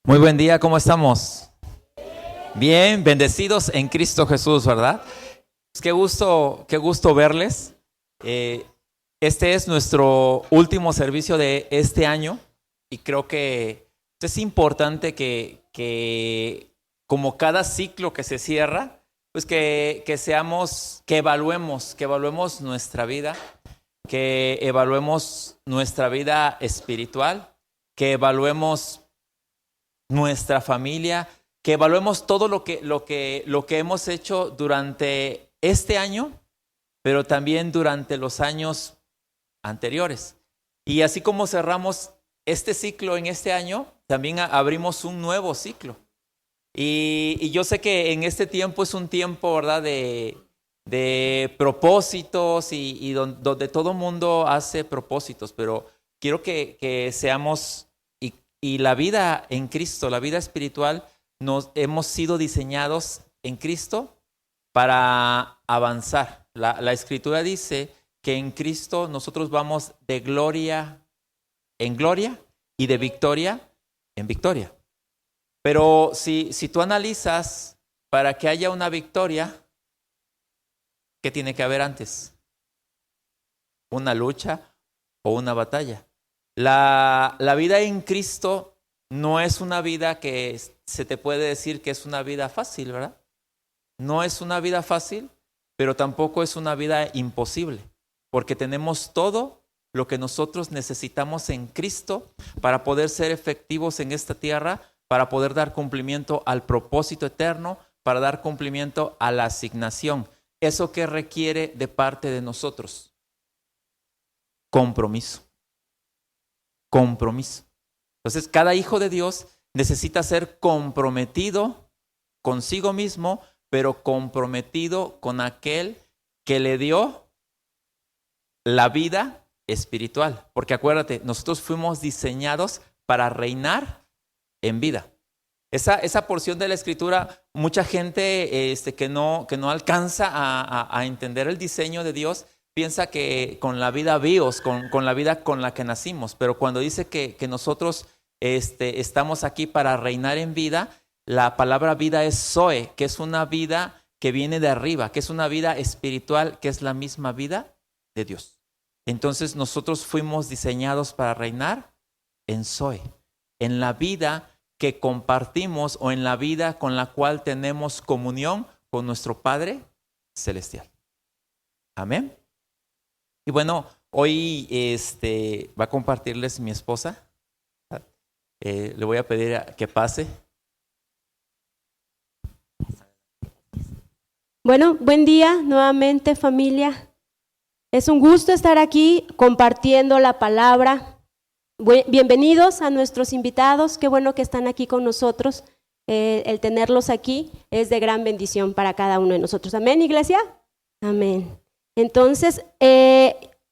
Muy buen día, ¿cómo estamos? Bien, bendecidos en Cristo Jesús, ¿verdad? Pues qué gusto verles. Este es nuestro último servicio de este año y creo que es importante que como cada ciclo que se cierra, pues que evaluemos nuestra vida, que evaluemos nuestra vida espiritual, que evaluemos nuestra familia, que evaluemos todo lo que hemos hecho durante este año, pero también durante los años anteriores. Y así como cerramos este ciclo en este año, también abrimos un nuevo ciclo. Y yo sé que en este tiempo es un tiempo, ¿verdad?, de propósitos y donde todo mundo hace propósitos, pero quiero que seamos, y la vida en Cristo, la vida espiritual, hemos sido diseñados en Cristo para avanzar. La Escritura dice que en Cristo nosotros vamos de gloria en gloria y de victoria en victoria. Pero si tú analizas, para que haya una victoria, ¿qué tiene que haber antes? ¿Una lucha o una batalla? La vida en Cristo no es una vida que se te puede decir que es una vida fácil, ¿verdad? No es una vida fácil, pero tampoco es una vida imposible, porque tenemos todo lo que nosotros necesitamos en Cristo para poder ser efectivos en esta tierra, para poder dar cumplimiento al propósito eterno, para dar cumplimiento a la asignación. ¿Eso qué requiere de parte de nosotros? Compromiso. Entonces, cada hijo de Dios necesita ser comprometido consigo mismo, pero comprometido con aquel que le dio la vida espiritual. Porque acuérdate, nosotros fuimos diseñados para reinar en vida. Esa porción de la Escritura, mucha gente que no alcanza a entender el diseño de Dios, piensa que con la vida bios, con la vida con la que nacimos, pero cuando dice que nosotros estamos aquí para reinar en vida, la palabra vida es Zoe, que es una vida que viene de arriba, que es una vida espiritual, que es la misma vida de Dios. Entonces nosotros fuimos diseñados para reinar en Zoe, en la vida que compartimos o en la vida con la cual tenemos comunión con nuestro Padre Celestial. Amén. Y bueno, hoy va a compartirles mi esposa. Le voy a pedir que pase. Bueno, buen día nuevamente, familia. Es un gusto estar aquí compartiendo la palabra. Bienvenidos a nuestros invitados. Qué bueno que están aquí con nosotros. El tenerlos aquí es de gran bendición para cada uno de nosotros. ¿Amén, iglesia? Amén. Entonces,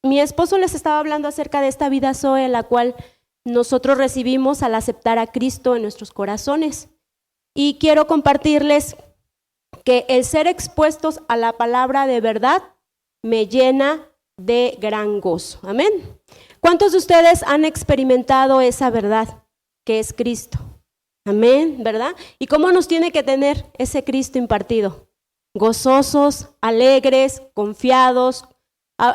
mi esposo les estaba hablando acerca de esta vida Zoe, la cual nosotros recibimos al aceptar a Cristo en nuestros corazones. Y quiero compartirles que el ser expuestos a la palabra de verdad me llena de gran gozo. Amén. ¿Cuántos de ustedes han experimentado esa verdad que es Cristo? Amén, ¿verdad? ¿Y cómo nos tiene que tener ese Cristo impartido? Gozosos, alegres, confiados.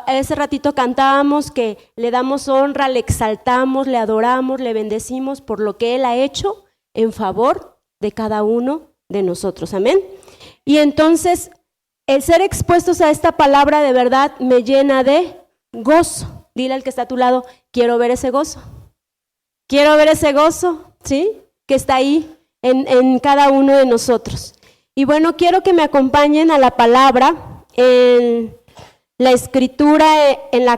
Ese ratito cantábamos que le damos honra, le exaltamos, le adoramos, le bendecimos por lo que Él ha hecho en favor de cada uno de nosotros. Amén. Y entonces, el ser expuestos a esta palabra de verdad me llena de gozo. Dile al que está a tu lado, quiero ver ese gozo. Quiero ver ese gozo, ¿sí? Que está ahí en cada uno de nosotros. Y bueno, quiero que me acompañen a la palabra en la Escritura, en la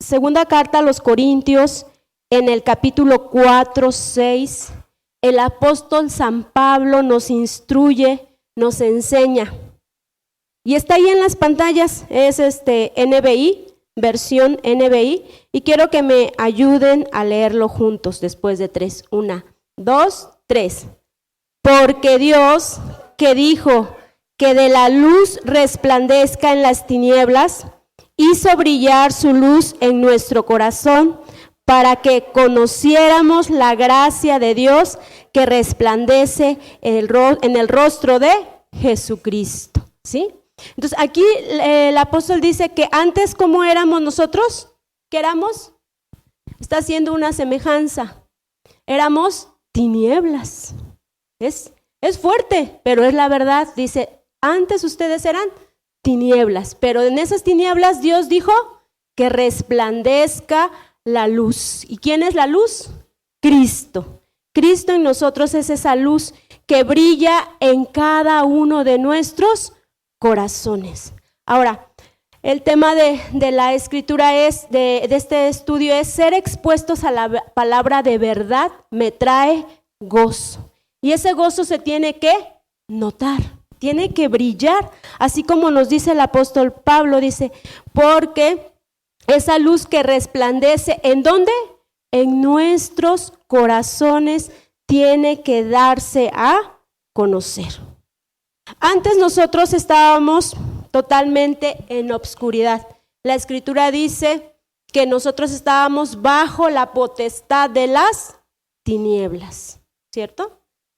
segunda carta a los Corintios, en el capítulo 4, 6, el apóstol San Pablo nos instruye, nos enseña. Y está ahí en las pantallas, es NBI, versión NBI, y quiero que me ayuden a leerlo juntos después de 3. 1, 2, 3. Porque Dios, que dijo que de la luz resplandezca en las tinieblas, hizo brillar su luz en nuestro corazón para que conociéramos la gracia de Dios que resplandece en el rostro de Jesucristo, ¿sí? Entonces aquí el apóstol dice que antes, ¿cómo éramos nosotros? ¿Qué éramos? Está haciendo una semejanza. Éramos tinieblas. Es fuerte, pero es la verdad. Dice, antes ustedes eran tinieblas, pero en esas tinieblas Dios dijo que resplandezca la luz. ¿Y quién es la luz? Cristo. Cristo en nosotros es esa luz que brilla en cada uno de nuestros corazones. Ahora, el tema de la escritura de este estudio es: ser expuestos a la palabra de verdad me trae gozo. Y ese gozo se tiene que notar, tiene que brillar, así como nos dice el apóstol Pablo, dice, porque esa luz que resplandece, ¿en dónde? En nuestros corazones tiene que darse a conocer. Antes nosotros estábamos totalmente en obscuridad. La escritura dice que nosotros estábamos bajo la potestad de las tinieblas, ¿cierto?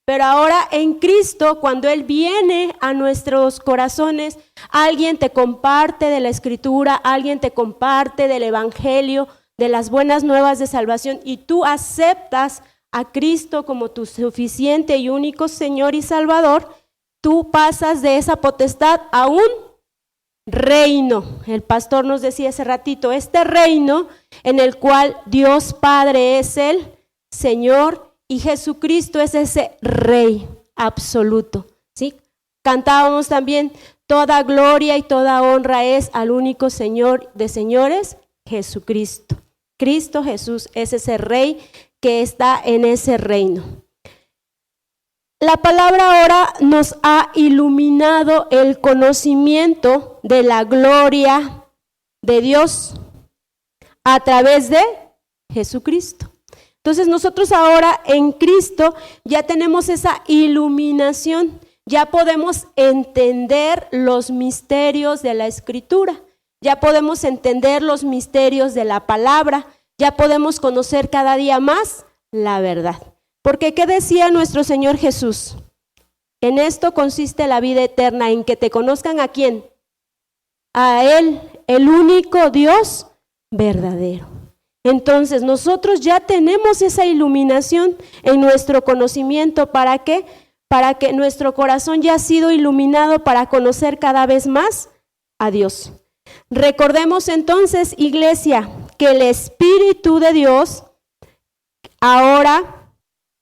Pero ahora en Cristo, cuando Él viene a nuestros corazones, alguien te comparte de la escritura, alguien te comparte del evangelio, de las buenas nuevas de salvación, y tú aceptas a Cristo como tu suficiente y único Señor y Salvador, tú pasas de esa potestad a un reino. El pastor nos decía hace ratito, este reino en el cual Dios Padre es el Señor y Jesucristo es ese Rey absoluto, ¿sí? Cantábamos también, toda gloria y toda honra es al único Señor de señores, Jesucristo. Cristo Jesús es ese Rey que está en ese reino. La palabra ahora nos ha iluminado el conocimiento de la gloria de Dios a través de Jesucristo. Entonces nosotros ahora en Cristo ya tenemos esa iluminación, ya podemos entender los misterios de la Escritura, ya podemos entender los misterios de la palabra, ya podemos conocer cada día más la verdad. Porque ¿qué decía nuestro Señor Jesús? En esto consiste la vida eterna, en que te conozcan ¿a quién? A Él, el único Dios verdadero. Entonces nosotros ya tenemos esa iluminación en nuestro conocimiento. ¿Para qué? Para que nuestro corazón ya ha sido iluminado para conocer cada vez más a Dios. Recordemos entonces, iglesia, que el Espíritu de Dios ahora,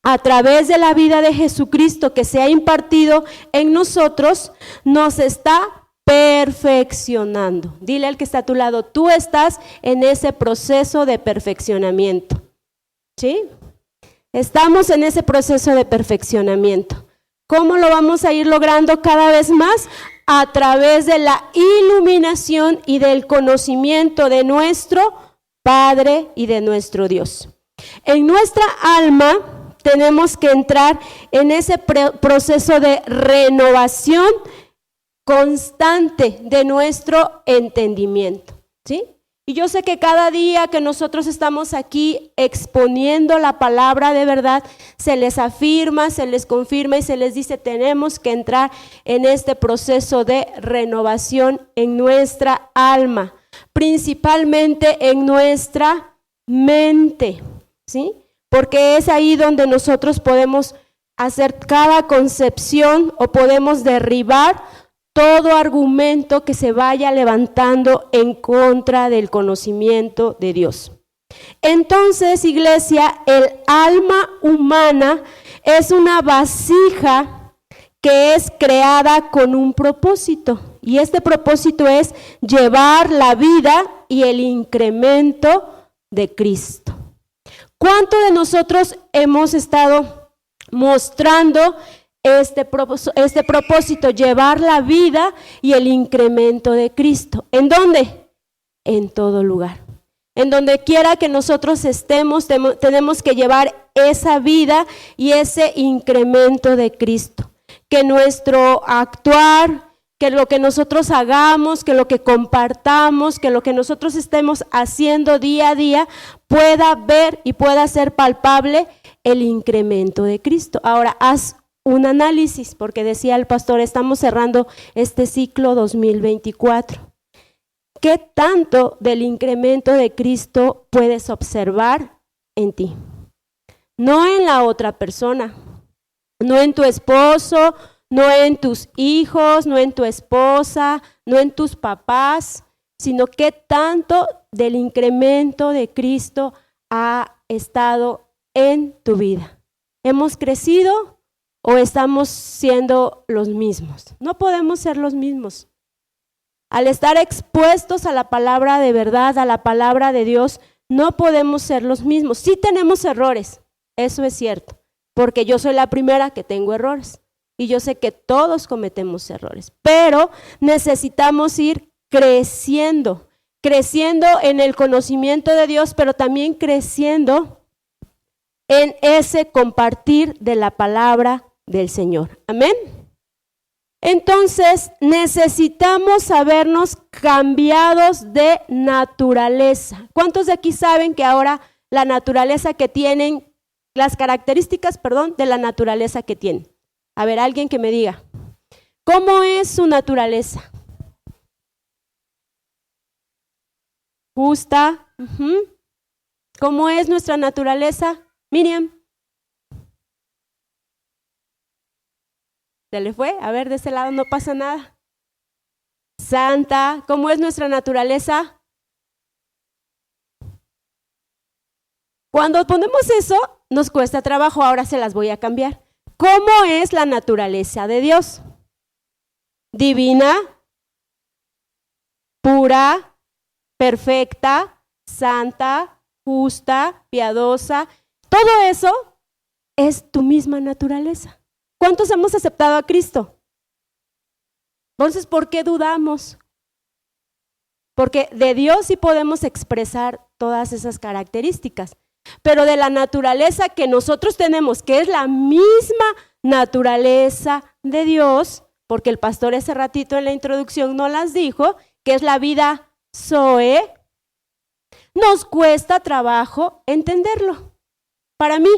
a través de la vida de Jesucristo que se ha impartido en nosotros, nos está perfeccionando. Dile al que está a tu lado, tú estás en ese proceso de perfeccionamiento, ¿sí? Estamos en ese proceso de perfeccionamiento. ¿Cómo lo vamos a ir logrando cada vez más? A través de la iluminación y del conocimiento de nuestro Padre y de nuestro Dios. En nuestra alma tenemos que entrar en ese proceso de renovación constante de nuestro entendimiento, ¿sí? Y yo sé que cada día que nosotros estamos aquí exponiendo la palabra de verdad, se les afirma, se les confirma y se les dice, tenemos que entrar en este proceso de renovación en nuestra alma, principalmente en nuestra mente, ¿sí? Porque es ahí donde nosotros podemos hacer cada concepción o podemos derribar todo argumento que se vaya levantando en contra del conocimiento de Dios. Entonces, iglesia, el alma humana es una vasija que es creada con un propósito, y este propósito es llevar la vida y el incremento de Cristo. ¿Cuánto de nosotros hemos estado mostrando este propósito, llevar la vida y el incremento de Cristo? ¿En dónde? En todo lugar. En donde quiera que nosotros estemos, tenemos que llevar esa vida y ese incremento de Cristo. Que nuestro actuar, que lo que nosotros hagamos, que lo que compartamos, que lo que nosotros estemos haciendo día a día pueda ver y pueda ser palpable el incremento de Cristo. Ahora, haz un análisis, porque decía el pastor, estamos cerrando este ciclo 2024. ¿Qué tanto del incremento de Cristo puedes observar en ti? No en la otra persona, no en tu esposo, no en tus hijos, no en tu esposa, no en tus papás, sino qué tanto del incremento de Cristo ha estado en tu vida. ¿Hemos crecido o estamos siendo los mismos? No podemos ser los mismos. Al estar expuestos a la palabra de verdad, a la palabra de Dios, no podemos ser los mismos. Sí tenemos errores, eso es cierto, porque yo soy la primera que tengo errores y yo sé que todos cometemos errores, pero necesitamos ir creciendo en el conocimiento de Dios, pero también creciendo en ese compartir de la palabra del Señor. Amén. Entonces necesitamos sabernos cambiados de naturaleza. ¿Cuántos de aquí saben que ahora la naturaleza que tienen, las características, de la naturaleza que tienen? A ver, alguien que me diga, ¿cómo es su naturaleza? Justa. ¿Cómo es nuestra naturaleza? Miriam. ¿Se le fue? A ver, de ese lado no pasa nada. Santa. ¿Cómo es nuestra naturaleza? Cuando ponemos eso, nos cuesta trabajo. Ahora se las voy a cambiar. ¿Cómo es la naturaleza de Dios? Divina, pura, perfecta, santa, justa, piadosa. Todo eso es tu misma naturaleza. ¿Cuántos hemos aceptado a Cristo? Entonces, ¿por qué dudamos? Porque de Dios sí podemos expresar todas esas características, pero de la naturaleza que nosotros tenemos, que es la misma naturaleza de Dios, porque el pastor ese ratito en la introducción nos las dijo, que es la vida Zoe, nos cuesta trabajo entenderlo. Para mí,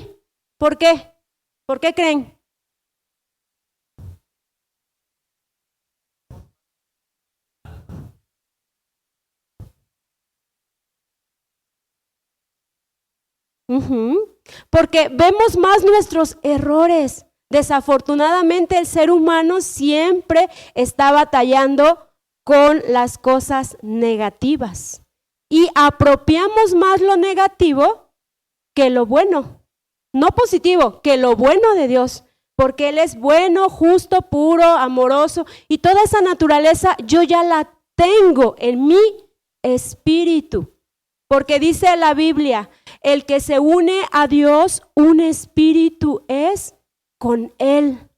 ¿por qué? ¿Por qué creen? Porque vemos más nuestros errores. Desafortunadamente el ser humano siempre está batallando con las cosas negativas y apropiamos más lo negativo que lo bueno, no positivo, que lo bueno de Dios, porque Él es bueno, justo, puro, amoroso y toda esa naturaleza yo ya la tengo en mi espíritu. Porque dice la Biblia, el que se une a Dios, un espíritu es con Él.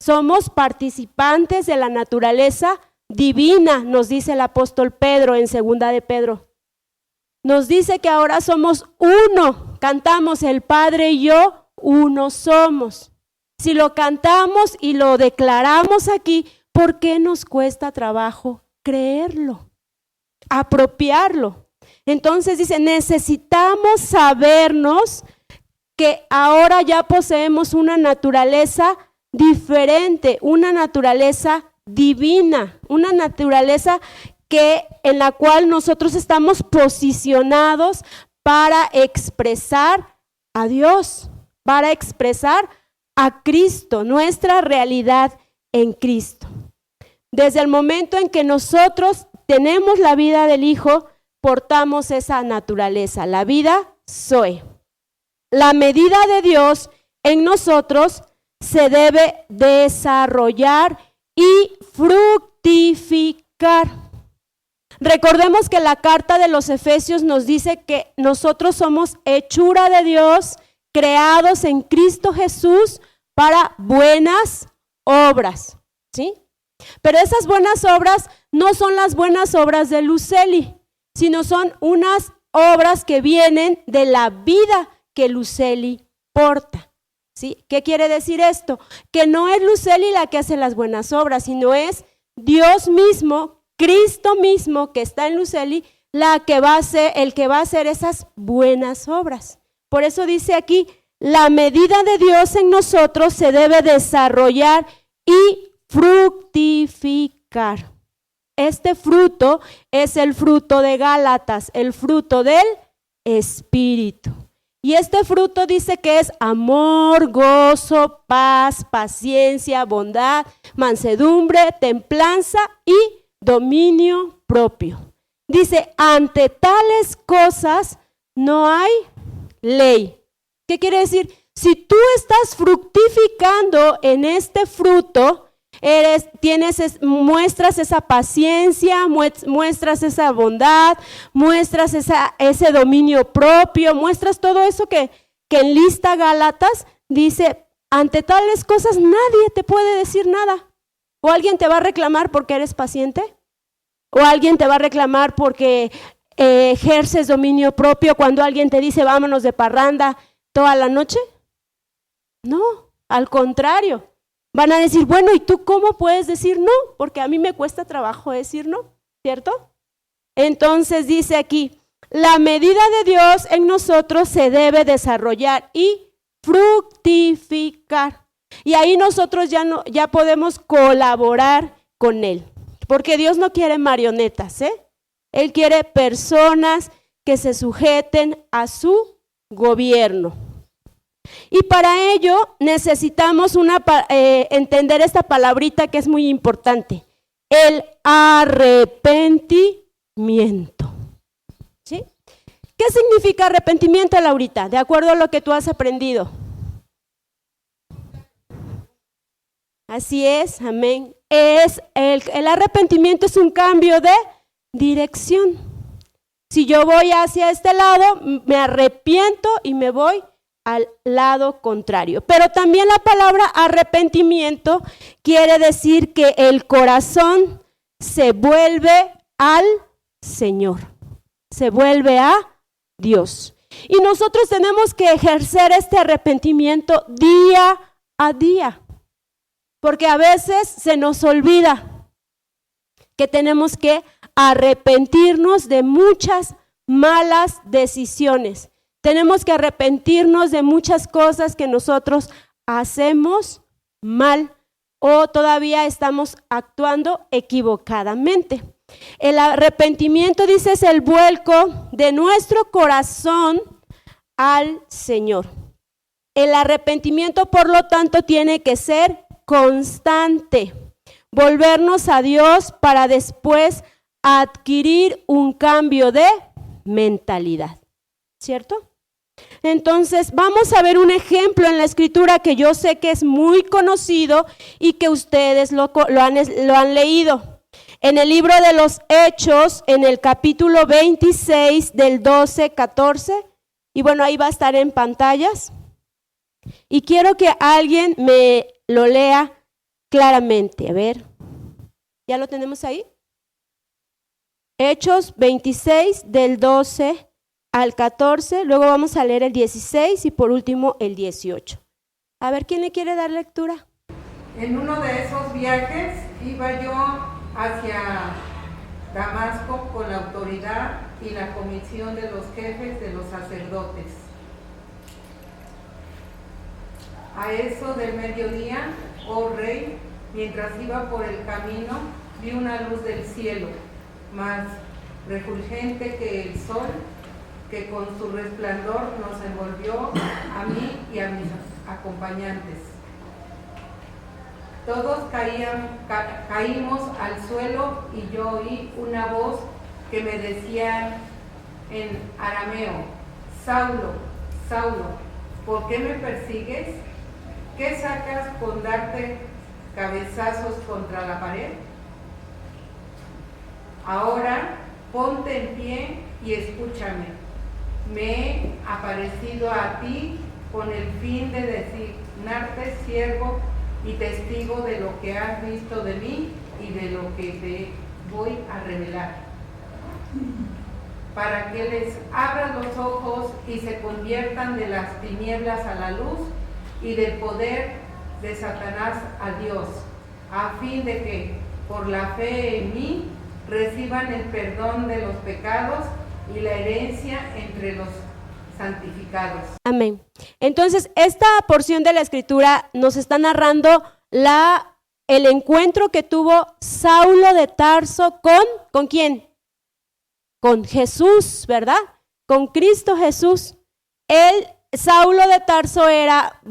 Somos participantes de la naturaleza divina, nos dice el apóstol Pedro en 2 de Pedro. Nos dice que ahora somos uno, cantamos el Padre y yo, uno somos. Si lo cantamos y lo declaramos aquí, ¿por qué nos cuesta trabajo creerlo, apropiarlo? Entonces dice, necesitamos sabernos que ahora ya poseemos una naturaleza diferente, una naturaleza divina, una naturaleza en la cual nosotros estamos posicionados para expresar a Dios, para expresar a Cristo, nuestra realidad en Cristo. Desde el momento en que nosotros tenemos la vida del Hijo, portamos esa naturaleza, la vida Zoe. La medida de Dios en nosotros se debe desarrollar y fructificar. Recordemos que la carta de los Efesios nos dice que nosotros somos hechura de Dios, creados en Cristo Jesús para buenas obras, ¿sí? Pero esas buenas obras no son las buenas obras de Luceli, sino son unas obras que vienen de la vida que Luceli porta. ¿Sí? ¿Qué quiere decir esto? Que no es Luceli la que hace las buenas obras, sino es Dios mismo, Cristo mismo que está en Luceli, el que va a hacer esas buenas obras. Por eso dice aquí, la medida de Dios en nosotros se debe desarrollar y fructificar. Este fruto es el fruto de Gálatas, el fruto del Espíritu. Y este fruto dice que es amor, gozo, paz, paciencia, bondad, mansedumbre, templanza y dominio propio. Dice, ante tales cosas no hay ley. ¿Qué quiere decir? Si tú estás fructificando en este fruto, muestras esa paciencia, muestras esa bondad, muestras ese dominio propio, muestras todo eso que enlista Gálatas, dice, ante tales cosas nadie te puede decir nada. O alguien te va a reclamar porque eres paciente, o alguien te va a reclamar porque ejerces dominio propio cuando alguien te dice vámonos de parranda toda la noche. No, al contrario. Van a decir, bueno, ¿y tú cómo puedes decir no? Porque a mí me cuesta trabajo decir no, ¿cierto? Entonces dice aquí, la medida de Dios en nosotros se debe desarrollar y fructificar. Y ahí nosotros ya podemos colaborar con Él. Porque Dios no quiere marionetas, Él quiere personas que se sujeten a su gobierno. Y para ello necesitamos entender esta palabrita que es muy importante, el arrepentimiento. ¿Sí? ¿Qué significa arrepentimiento, Laurita? De acuerdo a lo que tú has aprendido. Así es, amén. El arrepentimiento es un cambio de dirección. Si yo voy hacia este lado, me arrepiento y me voy al lado contrario. Pero también la palabra arrepentimiento quiere decir que el corazón se vuelve al Señor, se vuelve a Dios. Y nosotros tenemos que ejercer este arrepentimiento día a día, porque a veces se nos olvida que tenemos que arrepentirnos de muchas malas decisiones. Tenemos que arrepentirnos de muchas cosas que nosotros hacemos mal o todavía estamos actuando equivocadamente. El arrepentimiento, dice, es el vuelco de nuestro corazón al Señor. El arrepentimiento, por lo tanto, tiene que ser constante. Volvernos a Dios para después adquirir un cambio de mentalidad. ¿Cierto? Entonces, vamos a ver un ejemplo en la Escritura que yo sé que es muy conocido y que ustedes lo han leído. En el libro de los Hechos, en el capítulo 26 del 12-14, y bueno, ahí va a estar en pantallas. Y quiero que alguien me lo lea claramente. A ver, ¿ya lo tenemos ahí? Hechos 26 del 12 al 14, luego vamos a leer el 16 y por último el 18. A ver, ¿quién le quiere dar lectura? En uno de esos viajes iba yo hacia Damasco con la autoridad y la comisión de los jefes de los sacerdotes. A eso del mediodía, oh rey, mientras iba por el camino, vi una luz del cielo, más refulgente que el sol, que con su resplandor nos envolvió a mí y a mis acompañantes. Todos caímos al suelo y yo oí una voz que me decía en arameo, Saulo, Saulo, ¿por qué me persigues? ¿Qué sacas con darte cabezazos contra la pared? Ahora ponte en pie y escúchame. Me he aparecido a ti con el fin de designarte siervo y testigo de lo que has visto de mí y de lo que te voy a revelar, para que les abras los ojos y se conviertan de las tinieblas a la luz y del poder de Satanás a Dios, a fin de que por la fe en mí reciban el perdón de los pecados y la herencia entre los santificados. Amén. Entonces, esta porción de la Escritura nos está narrando el encuentro que tuvo Saulo de Tarso ¿con quién? Con Jesús, ¿verdad? Con Cristo Jesús. Saulo de Tarso era,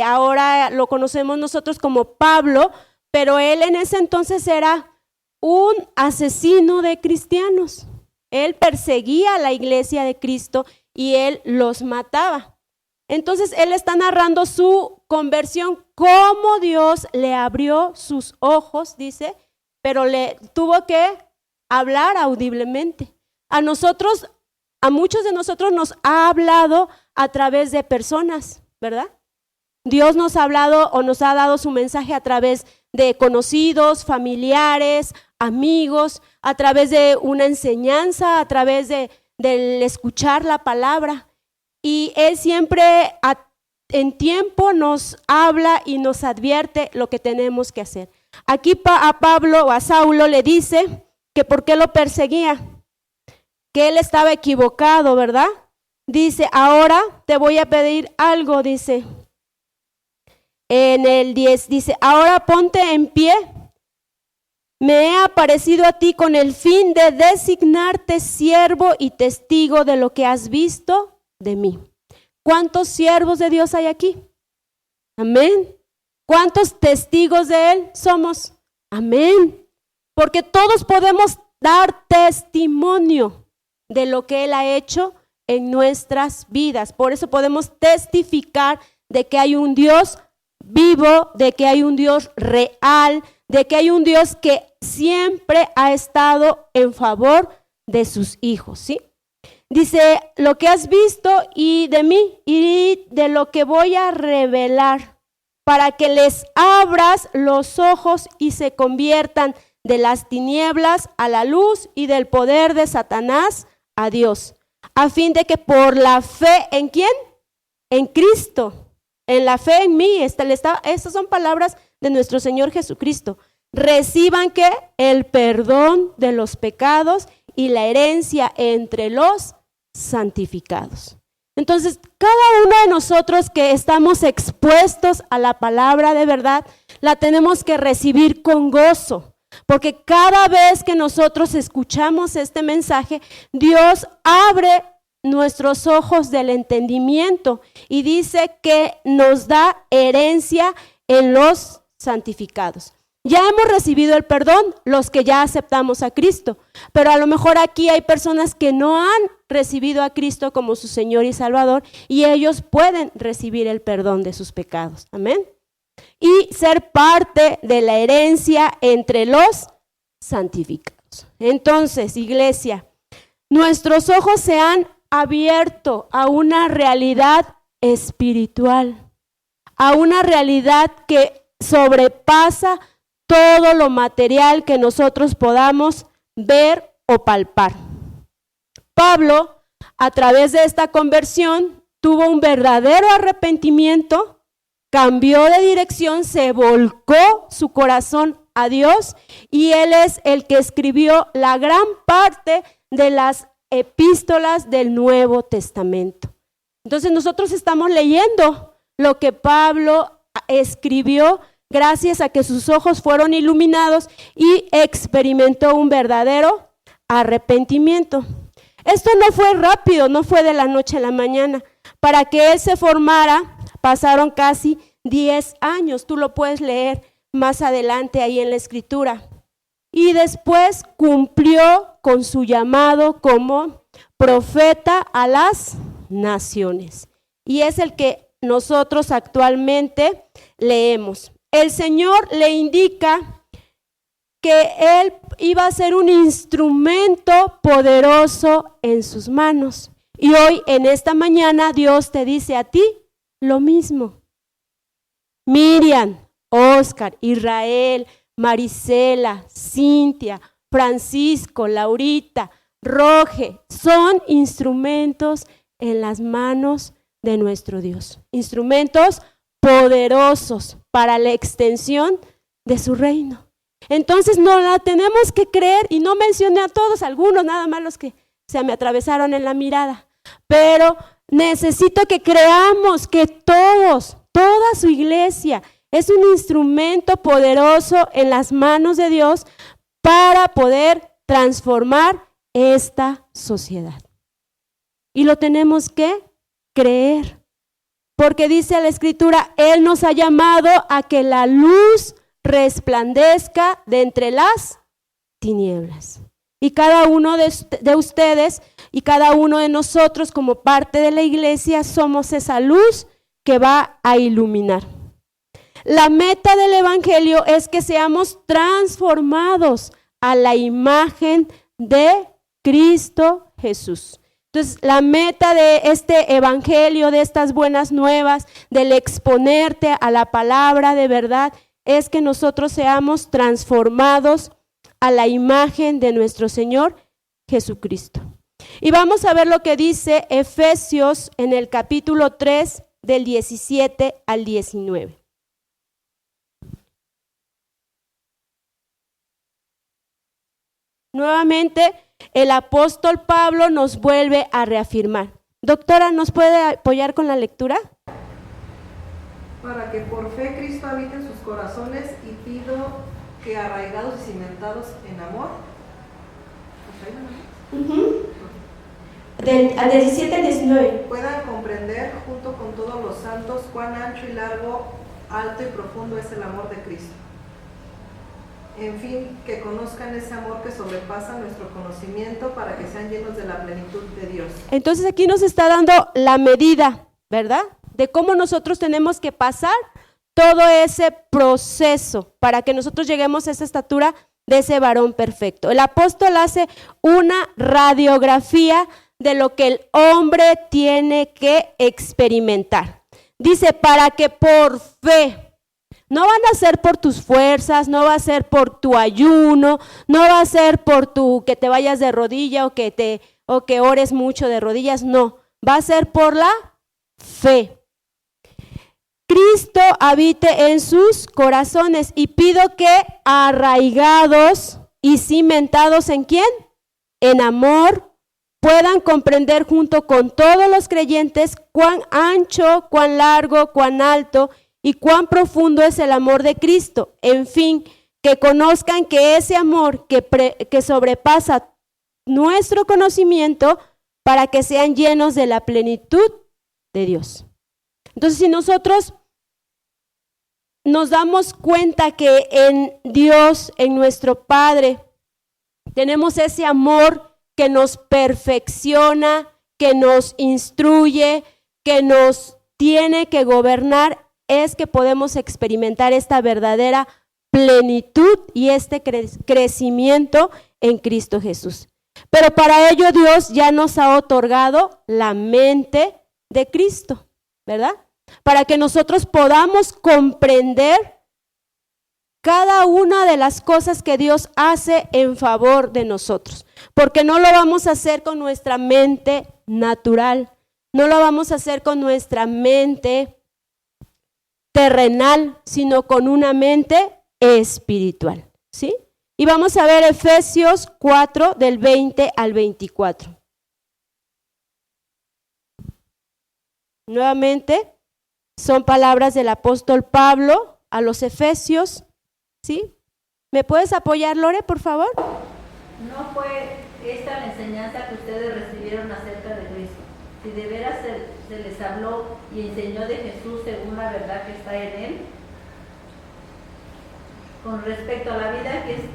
ahora lo conocemos nosotros como Pablo, pero él en ese entonces era un asesino de cristianos. Él perseguía a la iglesia de Cristo y él los mataba. Entonces él está narrando su conversión, cómo Dios le abrió sus ojos, dice, pero le tuvo que hablar audiblemente. A muchos de nosotros nos ha hablado a través de personas, ¿verdad? Dios nos ha hablado o nos ha dado su mensaje a través de conocidos, familiares, amigos, a través de una enseñanza, a través del escuchar la palabra. Y Él siempre en tiempo nos habla y nos advierte lo que tenemos que hacer. Aquí a Pablo o a Saulo le dice que por qué lo perseguía, que él estaba equivocado, ¿verdad? Dice, ahora te voy a pedir algo, dice. En el 10 dice, ahora ponte en pie. Me he aparecido a ti con el fin de designarte siervo y testigo de lo que has visto de mí. ¿Cuántos siervos de Dios hay aquí? Amén. ¿Cuántos testigos de Él somos? Amén. Porque todos podemos dar testimonio de lo que Él ha hecho en nuestras vidas. Por eso podemos testificar de que hay un Dios vivo, de que hay un Dios real, de que hay un Dios que siempre ha estado en favor de sus hijos, ¿sí? Dice, lo que has visto y de mí y de lo que voy a revelar, para que les abras los ojos y se conviertan de las tinieblas a la luz y del poder de Satanás a Dios, a fin de que por la fe, ¿en quién? En Cristo, en la fe en mí, estas son palabras de nuestro Señor Jesucristo, reciban ¿qué? El perdón de los pecados y la herencia entre los santificados. Entonces, cada uno de nosotros que estamos expuestos a la palabra de verdad, la tenemos que recibir con gozo, porque cada vez que nosotros escuchamos este mensaje, Dios abre nuestros ojos del entendimiento y dice que nos da herencia en los santificados. Ya hemos recibido el perdón, los que ya aceptamos a Cristo, pero a lo mejor aquí hay personas que no han recibido a Cristo como su Señor y Salvador y ellos pueden recibir el perdón de sus pecados. Amén. Y ser parte de la herencia entre los santificados. Entonces, iglesia, nuestros ojos se han abierto a una realidad espiritual, a una realidad que sobrepasa todo lo material que nosotros podamos ver o palpar. Pablo, a través de esta conversión, tuvo un verdadero arrepentimiento, cambió de dirección, se volcó su corazón a Dios y él es el que escribió la gran parte de las epístolas del Nuevo Testamento. Entonces nosotros estamos leyendo lo que Pablo escribió gracias a que sus ojos fueron iluminados y experimentó un verdadero arrepentimiento. Esto no fue rápido, no fue de la noche a la mañana. Para que él se formara, pasaron casi 10 años. Tú lo puedes leer más adelante ahí en la Escritura. Y después cumplió con su llamado como profeta a las naciones. Y es el que nosotros actualmente leemos. El Señor le indica que Él iba a ser un instrumento poderoso en sus manos. Y hoy, en esta mañana, Dios te dice a ti lo mismo. Miriam, Oscar, Israel, Marisela, Cintia, Francisco, Laurita, Roge, son instrumentos en las manos de nuestro Dios. Instrumentos poderosos para la extensión de su reino. Entonces no la tenemos que creer, y no mencioné a todos, algunos nada más los que se me atravesaron en la mirada, pero necesito que creamos que todos, toda su iglesia es un instrumento poderoso en las manos de Dios para poder transformar esta sociedad. Y lo tenemos que creer, porque dice la Escritura, Él nos ha llamado a que la luz resplandezca de entre las tinieblas. Y cada uno de ustedes y cada uno de nosotros como parte de la iglesia somos esa luz que va a iluminar. La meta del evangelio es que seamos transformados a la imagen de Cristo Jesús. Entonces, la meta de este evangelio, de estas buenas nuevas, del exponerte a la palabra de verdad, es que nosotros seamos transformados a la imagen de nuestro Señor Jesucristo. Y vamos a ver lo que dice Efesios en el capítulo 3, del 17 al 19. Nuevamente, el apóstol Pablo nos vuelve a reafirmar. Doctora, ¿nos puede apoyar con la lectura? Para que por fe Cristo habite en sus corazones, y pido que arraigados y cimentados en amor, Al 17 al 19. puedan comprender junto con todos los santos cuán ancho y largo, alto y profundo es el amor de Cristo. En fin, que conozcan ese amor que sobrepasa nuestro conocimiento, para que sean llenos de la plenitud de Dios. Entonces aquí nos está dando la medida, ¿verdad? De cómo nosotros tenemos que pasar todo ese proceso para que nosotros lleguemos a esa estatura de ese varón perfecto. El apóstol hace una radiografía de lo que el hombre tiene que experimentar. Dice, para que por fe, no van a ser por tus fuerzas, no va a ser por tu ayuno, no va a ser por tu que te vayas de rodilla o que ores mucho de rodillas, no, va a ser por la fe. Cristo habite en sus corazones, y pido que arraigados y cimentados ¿en quién? En amor, puedan comprender junto con todos los creyentes cuán ancho, cuán largo, cuán alto y cuán profundo es el amor de Cristo. En fin, que conozcan que ese amor que sobrepasa nuestro conocimiento, para que sean llenos de la plenitud de Dios. Entonces, si nosotros nos damos cuenta que en Dios, en nuestro Padre, tenemos ese amor que nos perfecciona, que nos instruye, que nos tiene que gobernar, es que podemos experimentar esta verdadera plenitud y este crecimiento en Cristo Jesús. Pero para ello Dios ya nos ha otorgado la mente de Cristo, ¿verdad? Para que nosotros podamos comprender cada una de las cosas que Dios hace en favor de nosotros. Porque no lo vamos a hacer con nuestra mente natural, no lo vamos a hacer con nuestra mente terrenal, sino con una mente espiritual, ¿sí? Y vamos a ver Efesios 4, del 20 al 24. Nuevamente, son palabras del apóstol Pablo a los Efesios, ¿sí? ¿Me puedes apoyar, Lore, por favor? No fue esta la enseñanza que ustedes recibieron acerca de Cristo. Si de veras se les habló y enseñó de Jesús según la verdad que está en Él, con respecto a la vida que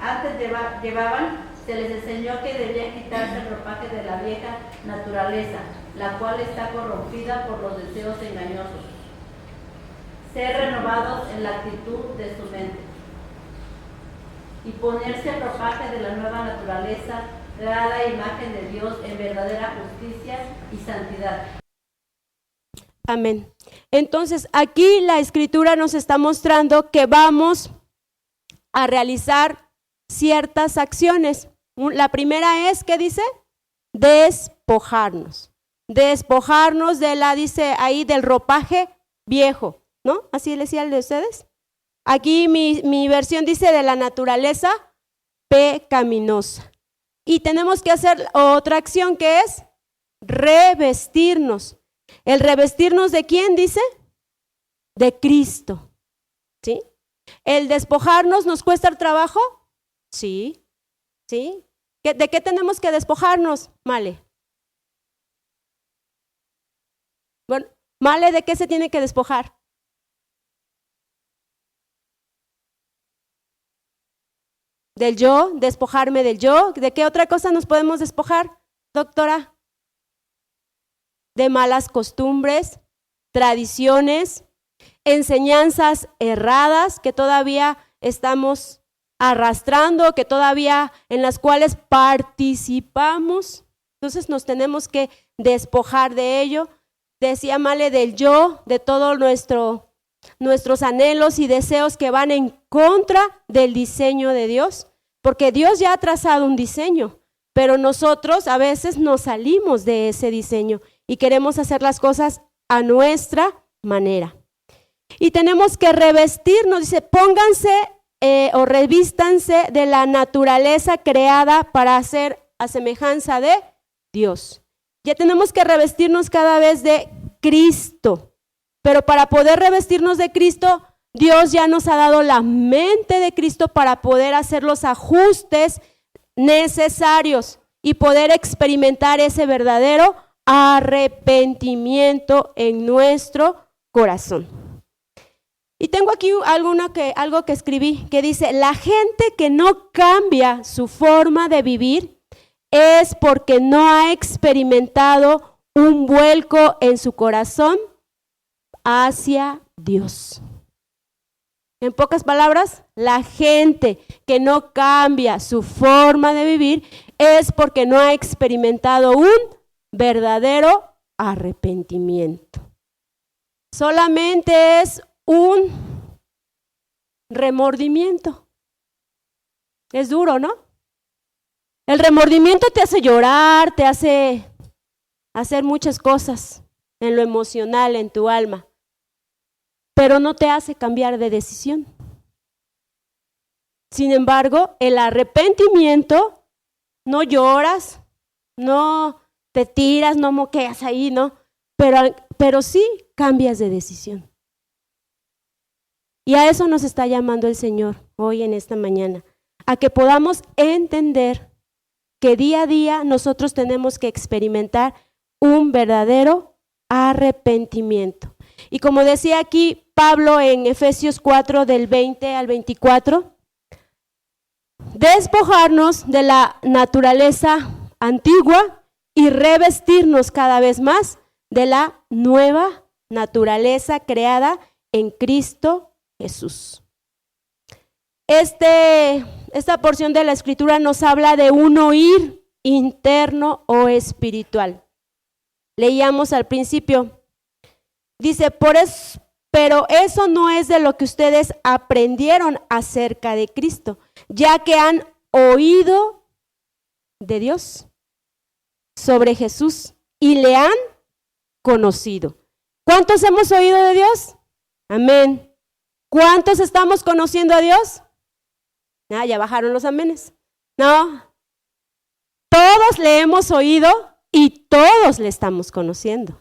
antes llevaban, se les enseñó que debían quitarse el ropaje de la vieja naturaleza, la cual está corrompida por los deseos engañosos. Ser renovados en la actitud de su mente y ponerse el ropaje de la nueva naturaleza, creada imagen de Dios en verdadera justicia y santidad. Amén. Entonces, aquí la Escritura nos está mostrando que vamos a realizar ciertas acciones. La primera es, ¿qué dice? Despojarnos. despojarnos de dice ahí, del ropaje viejo, ¿no? Así le decía el de ustedes. Aquí mi versión dice de la naturaleza pecaminosa. Y tenemos que hacer otra acción que es revestirnos. ¿El revestirnos de quién dice? De Cristo, ¿sí? ¿El despojarnos nos cuesta el trabajo? Sí, ¿sí? ¿De qué tenemos que despojarnos, Male? Bueno, Male, ¿de qué se tiene que despojar? Del yo, despojarme del yo. ¿De qué otra cosa nos podemos despojar, doctora? De malas costumbres, tradiciones, enseñanzas erradas que todavía estamos arrastrando, que todavía en las cuales participamos. Entonces nos tenemos que despojar de ello. Decía Male, del yo, de todos nuestros anhelos y deseos que van en contra del diseño de Dios, porque Dios ya ha trazado un diseño, pero nosotros a veces nos salimos de ese diseño y queremos hacer las cosas a nuestra manera. Y tenemos que revestirnos, dice, pónganse o revístanse de la naturaleza creada para hacer a semejanza de Dios. Ya tenemos que revestirnos cada vez de Cristo, pero para poder revestirnos de Cristo, Dios ya nos ha dado la mente de Cristo para poder hacer los ajustes necesarios y poder experimentar ese verdadero arrepentimiento en nuestro corazón. Y tengo aquí algo que escribí que dice, la gente que no cambia su forma de vivir es porque no ha experimentado un vuelco en su corazón hacia Dios. En pocas palabras, la gente que no cambia su forma de vivir es porque no ha experimentado un verdadero arrepentimiento. Solamente es un remordimiento. Es duro, ¿no? El remordimiento te hace llorar, te hace hacer muchas cosas en lo emocional, en tu alma, pero no te hace cambiar de decisión. Sin embargo, el arrepentimiento, no lloras, no te tiras, no moqueas ahí, ¿no? Pero sí cambias de decisión. Y a eso nos está llamando el Señor hoy en esta mañana, a que podamos entender que día a día nosotros tenemos que experimentar un verdadero arrepentimiento. Y como decía aquí Pablo en Efesios 4 del 20 al 24, despojarnos de la naturaleza antigua y revestirnos cada vez más de la nueva naturaleza creada en Cristo Jesús. Esta porción de la Escritura nos habla de un oír interno o espiritual. Leíamos al principio, dice, pero eso no es de lo que ustedes aprendieron acerca de Cristo, ya que han oído de Dios sobre Jesús y le han conocido. ¿Cuántos hemos oído de Dios? Amén. ¿Cuántos estamos conociendo a Dios? Ya bajaron los amenes. No. Todos le hemos oído y todos le estamos conociendo.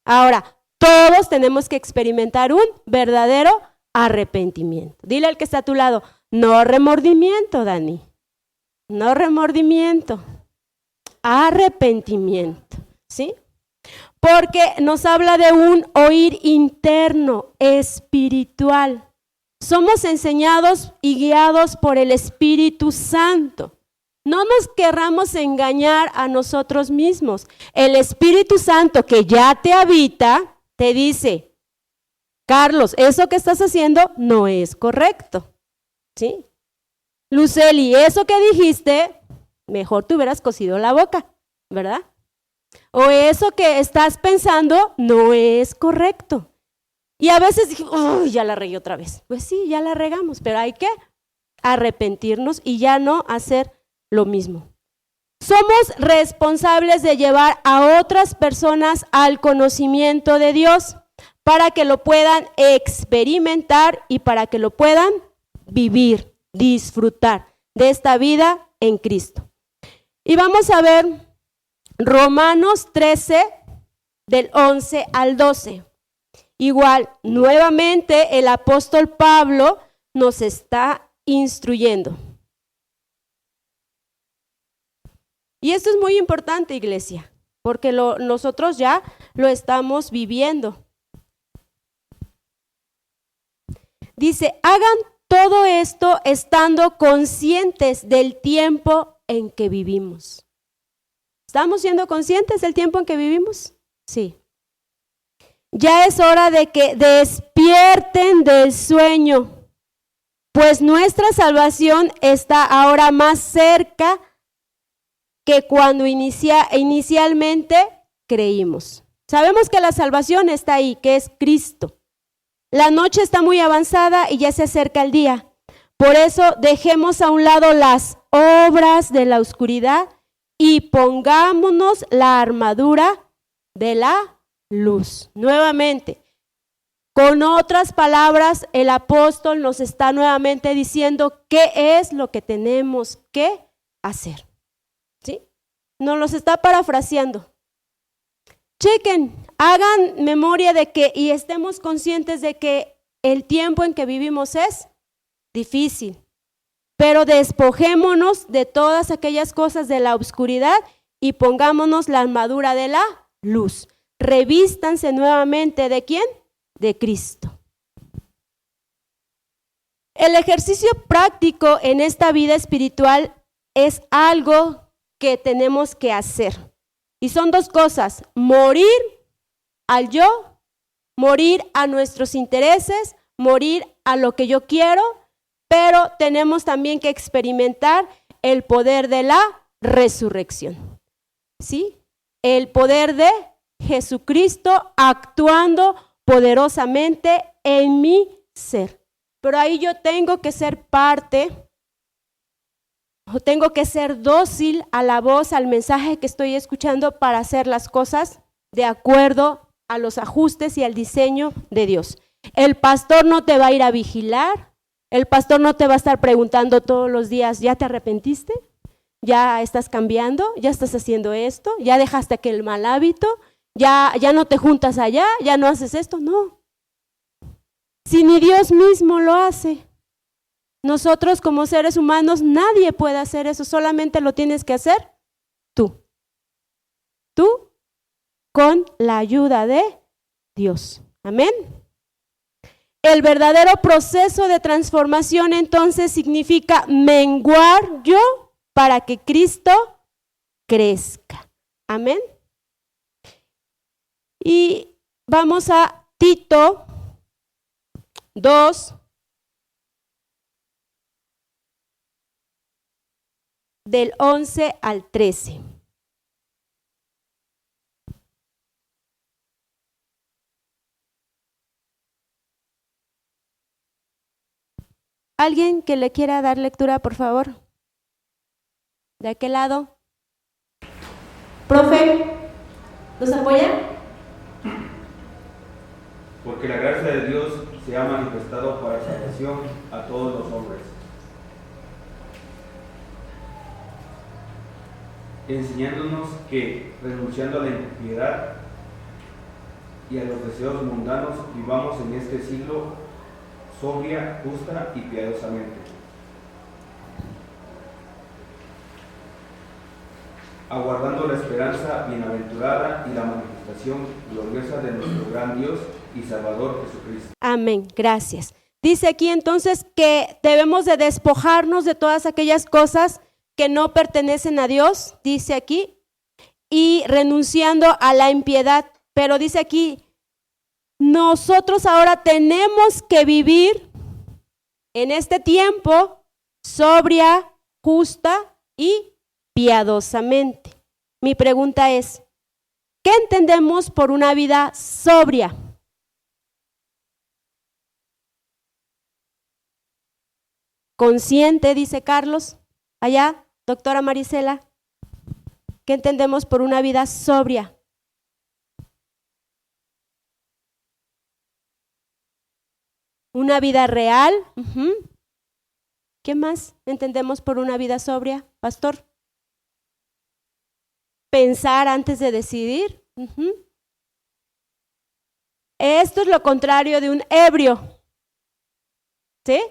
Ahora, todos tenemos que experimentar un verdadero arrepentimiento. Dile al que está a tu lado, no remordimiento, Dani. No remordimiento. Arrepentimiento, ¿sí? Porque nos habla de un oír interno, espiritual. Somos enseñados y guiados por el Espíritu Santo. No nos querramos engañar a nosotros mismos. El Espíritu Santo que ya te habita, te dice, Carlos, eso que estás haciendo no es correcto, ¿sí? Luceli, eso que dijiste, mejor te hubieras cosido la boca, ¿verdad? O eso que estás pensando no es correcto. Y a veces dije, uy, ya la regué otra vez. Pues sí, ya la regamos, pero hay que arrepentirnos y ya no hacer lo mismo. somos responsables de llevar a otras personas al conocimiento de Dios para que lo puedan experimentar y para que lo puedan vivir, disfrutar de esta vida en Cristo. Y vamos a ver Romanos 13, del 11 al 12. Igual, nuevamente el apóstol Pablo nos está instruyendo. Y esto es muy importante, iglesia, porque nosotros ya lo estamos viviendo. Dice, hagan todo esto estando conscientes del tiempo en que vivimos. ¿Estamos siendo conscientes del tiempo en que vivimos? Sí. Ya es hora de que despierten del sueño, pues nuestra salvación está ahora más cerca que cuando inicialmente creímos. Sabemos que la salvación está ahí, que es Cristo. La noche está muy avanzada y ya se acerca el día. Por eso dejemos a un lado las obras de la oscuridad y pongámonos la armadura de la luz. Nuevamente, con otras palabras, el apóstol nos está nuevamente diciendo qué es lo que tenemos que hacer. ¿Sí? Nos los está parafraseando. Chequen, hagan memoria de que y estemos conscientes de que el tiempo en que vivimos es difícil, pero despojémonos de todas aquellas cosas de la oscuridad y pongámonos la armadura de la luz. Revístanse nuevamente ¿de quién? De Cristo. El ejercicio práctico en esta vida espiritual es algo que tenemos que hacer. Y son dos cosas, morir al yo, morir a nuestros intereses, morir a lo que yo quiero, pero tenemos también que experimentar el poder de la resurrección. ¿Sí? El poder de Jesucristo actuando poderosamente en mi ser. Pero ahí yo tengo que ser parte, o tengo que ser dócil a la voz, al mensaje que estoy escuchando para hacer las cosas de acuerdo a los ajustes y al diseño de Dios. El pastor no te va a ir a vigilar, el pastor no te va a estar preguntando todos los días, ¿ya te arrepentiste? ¿Ya estás cambiando? ¿Ya estás haciendo esto? ¿Ya dejaste aquel mal hábito? ¿Ya no te juntas allá? ¿Ya no haces esto? No. Si ni Dios mismo lo hace. Nosotros como seres humanos, nadie puede hacer eso, solamente lo tienes que hacer tú. Tú con la ayuda de Dios. Amén. El verdadero proceso de transformación entonces significa menguar yo para que Cristo crezca. Amén. Y vamos a Tito 2. Del 11 al 13. ¿Alguien que le quiera dar lectura, por favor? ¿De aquel lado? Profe, ¿nos apoya? Porque la gracia de Dios se ha manifestado para salvación a todos los hombres, enseñándonos que, renunciando a la impiedad y a los deseos mundanos, vivamos en este siglo sobria, justa y piadosamente, aguardando la esperanza bienaventurada y la manifestación gloriosa de nuestro gran Dios y Salvador Jesucristo. Amén, gracias. Dice aquí entonces que debemos de despojarnos de todas aquellas cosas que no pertenecen a Dios, dice aquí, y renunciando a la impiedad. Pero dice aquí, nosotros ahora tenemos que vivir en este tiempo sobria, justa y piadosamente. Mi pregunta es, ¿qué entendemos por una vida sobria? Consciente, dice Carlos, allá. Doctora Marisela. ¿Qué entendemos por una vida sobria? Una vida real. ¿Qué más entendemos por una vida sobria, pastor? Pensar antes de decidir. Esto es lo contrario de un ebrio. ¿Sí?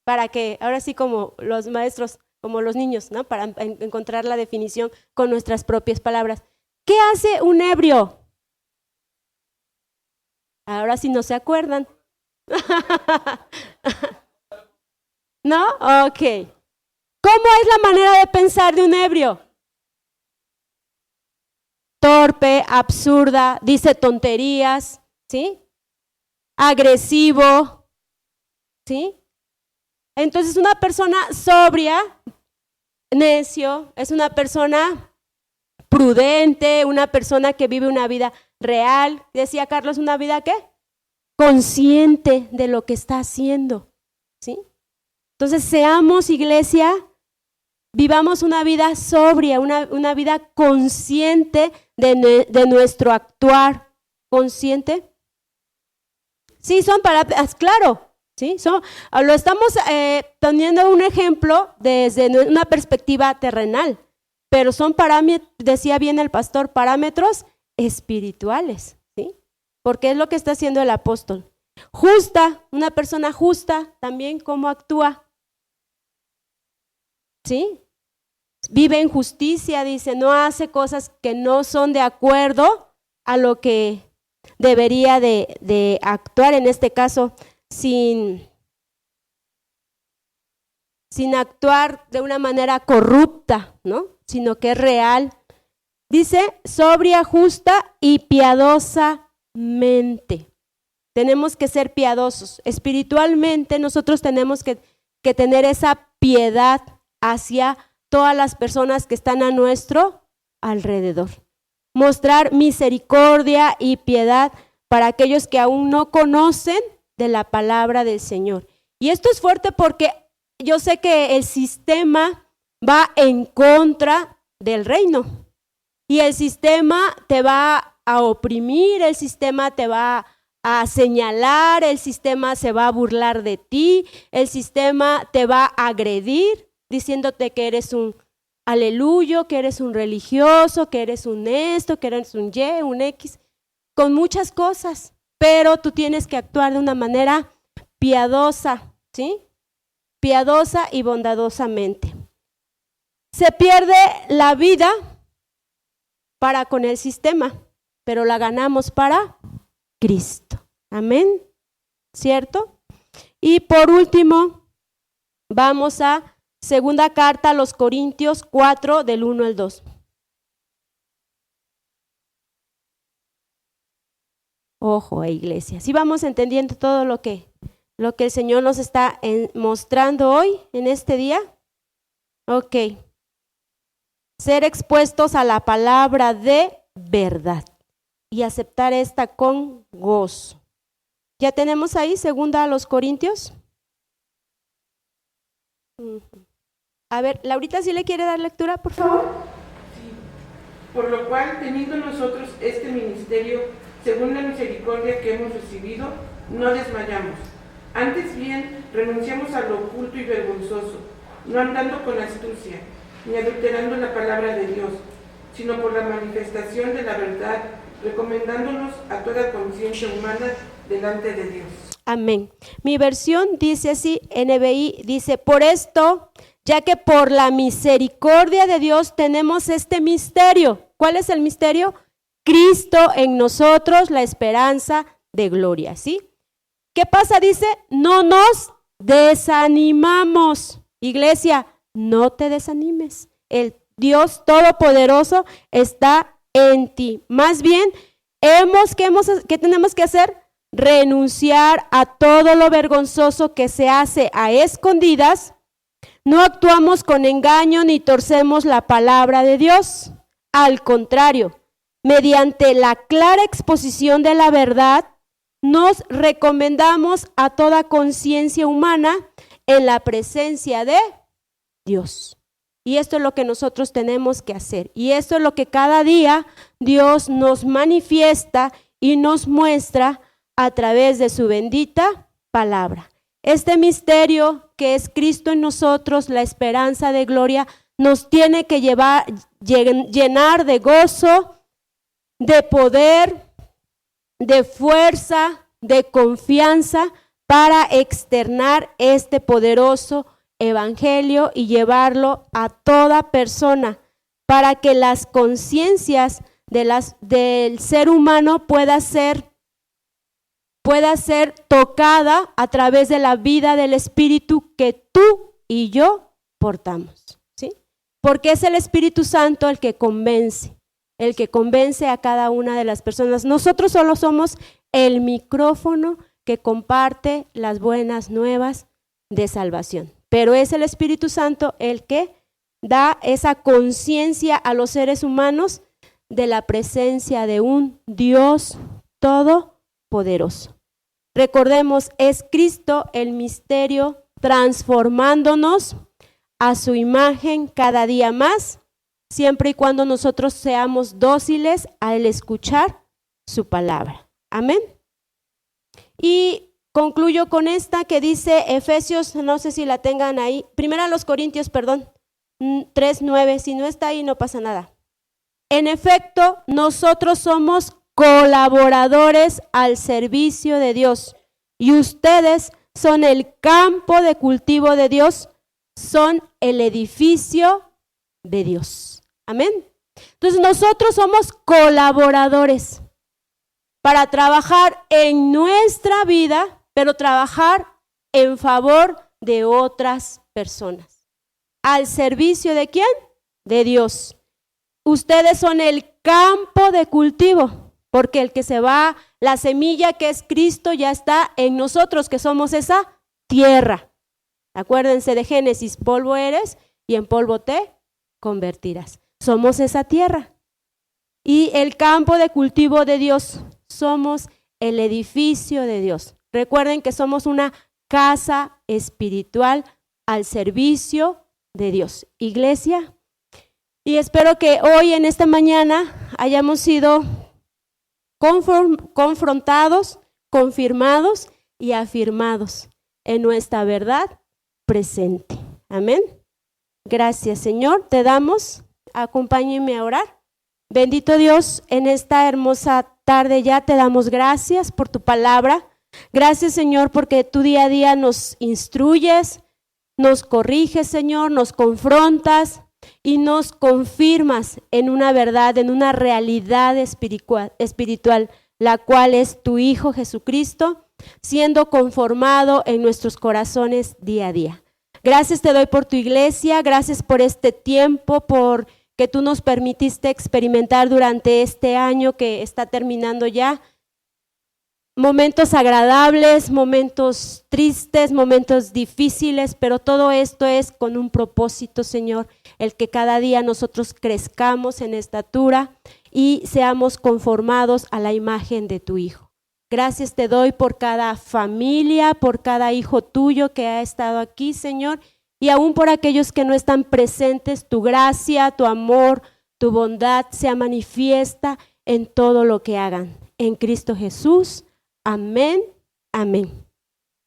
Para que, ahora sí como los maestros, como los niños, ¿no? Para encontrar la definición con nuestras propias palabras. ¿Qué hace un ebrio? Ahora sí no se acuerdan. ¿No? Ok. ¿Cómo es la manera de pensar de un ebrio? Torpe, absurda, dice tonterías, ¿sí? Agresivo, ¿sí? Entonces una persona sobria, necio, es una persona prudente, una persona que vive una vida real. Decía Carlos, ¿una vida qué? Consciente de lo que está haciendo, ¿sí? Entonces seamos iglesia, vivamos una vida sobria, una vida consciente de nuestro actuar. ¿Consciente? Sí, son palabras, claro. ¿Sí? Lo estamos teniendo un ejemplo desde una perspectiva terrenal, pero son parámetros, decía bien el pastor, parámetros espirituales, ¿sí? Porque es lo que está haciendo el apóstol. Justa, una persona justa, también cómo actúa, ¿sí? Vive en justicia, dice, no hace cosas que no son de acuerdo a lo que debería de actuar, en este caso, sin actuar de una manera corrupta, ¿no? Sino que es real. Dice, sobria, justa y piadosamente. Tenemos que ser piadosos. Espiritualmente nosotros tenemos que tener esa piedad hacia todas las personas que están a nuestro alrededor. Mostrar misericordia y piedad para aquellos que aún no conocen de la palabra del Señor. Y esto es fuerte porque yo sé que el sistema va en contra del reino. Y el sistema te va a oprimir, el sistema te va a señalar, el sistema se va a burlar de ti, el sistema te va a agredir diciéndote que eres un aleluyo, que eres un religioso, que eres un esto, que eres un Y, un X, con muchas cosas. Pero tú tienes que actuar de una manera piadosa, ¿sí? Piadosa y bondadosamente. Se pierde la vida para con el sistema, pero la ganamos para Cristo. Amén, ¿cierto? Y por último, vamos a segunda carta a los Corintios 4, del 1 al 2. Ojo, iglesia, si vamos entendiendo todo lo que el Señor nos está mostrando hoy, en este día. Ok. Ser expuestos a la palabra de verdad y aceptar esta con gozo. ¿Ya tenemos ahí segunda a los Corintios? A ver, Laurita, ¿sí le quiere dar lectura, por favor? Sí. Por lo cual, teniendo nosotros este ministerio, según la misericordia que hemos recibido, no desmayamos. Antes bien, renunciamos a lo oculto y vergonzoso, no andando con astucia, ni adulterando la palabra de Dios, sino por la manifestación de la verdad, recomendándonos a toda conciencia humana delante de Dios. Amén. Mi versión dice así, NBI, dice, por esto, ya que por la misericordia de Dios tenemos este misterio. ¿Cuál es el misterio? Cristo en nosotros, la esperanza de gloria, ¿sí? ¿Qué pasa? Dice, no nos desanimamos. Iglesia, no te desanimes. El Dios Todopoderoso está en ti. Más bien, ¿qué tenemos que hacer? Renunciar a todo lo vergonzoso que se hace a escondidas. No actuamos con engaño ni torcemos la palabra de Dios. Al contrario, mediante la clara exposición de la verdad, nos recomendamos a toda conciencia humana en la presencia de Dios. Y esto es lo que nosotros tenemos que hacer. Y esto es lo que cada día Dios nos manifiesta y nos muestra a través de su bendita palabra. Este misterio que es Cristo en nosotros, la esperanza de gloria, nos tiene que llenar de gozo, de poder, de fuerza, de confianza para externar este poderoso evangelio y llevarlo a toda persona, para que las conciencias del ser humano pueda ser tocada a través de la vida del Espíritu que tú y yo portamos, ¿sí? Porque es el Espíritu Santo el que convence a cada una de las personas. Nosotros solo somos el micrófono que comparte las buenas nuevas de salvación, pero es el Espíritu Santo el que da esa conciencia a los seres humanos de la presencia de un Dios todopoderoso. Recordemos, es Cristo el misterio transformándonos a su imagen cada día más, siempre y cuando nosotros seamos dóciles al escuchar su palabra. Amén. Y concluyo con esta que dice Efesios, no sé si la tengan ahí, primero a los Corintios, 3:9, si no está ahí no pasa nada. En efecto, nosotros somos colaboradores al servicio de Dios y ustedes son el campo de cultivo de Dios, son el edificio de Dios. Amén. Entonces nosotros somos colaboradores para trabajar en nuestra vida, pero trabajar en favor de otras personas. ¿Al servicio de quién? De Dios. Ustedes son el campo de cultivo, porque el que se va, la semilla que es Cristo ya está en nosotros, que somos esa tierra. Acuérdense de Génesis, polvo eres y en polvo te convertirás. Somos esa tierra. Y el campo de cultivo de Dios, somos el edificio de Dios. Recuerden que somos una casa espiritual al servicio de Dios. Iglesia, y espero que hoy en esta mañana hayamos sido confrontados, confirmados y afirmados en nuestra verdad presente. Amén. Gracias, Señor. Te damos, acompáñenme a orar. Bendito Dios, en esta hermosa tarde ya te damos gracias por tu palabra. Gracias, Señor, porque tú día a día nos instruyes, nos corriges, Señor, nos confrontas y nos confirmas en una verdad, en una realidad espiritual, la cual es tu Hijo Jesucristo, siendo conformado en nuestros corazones día a día. Gracias te doy por tu iglesia, gracias por este tiempo, por que tú nos permitiste experimentar durante este año que está terminando ya. Momentos agradables, momentos tristes, momentos difíciles, pero todo esto es con un propósito, Señor, el que cada día nosotros crezcamos en estatura y seamos conformados a la imagen de tu Hijo. Gracias te doy por cada familia, por cada hijo tuyo que ha estado aquí, Señor, y aún por aquellos que no están presentes, tu gracia, tu amor, tu bondad sea manifiesta en todo lo que hagan. En Cristo Jesús. Amén, amén.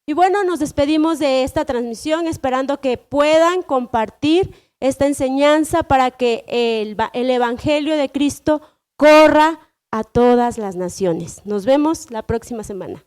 Y bueno, nos despedimos de esta transmisión esperando que puedan compartir esta enseñanza para que el Evangelio de Cristo corra a todas las naciones. Nos vemos la próxima semana.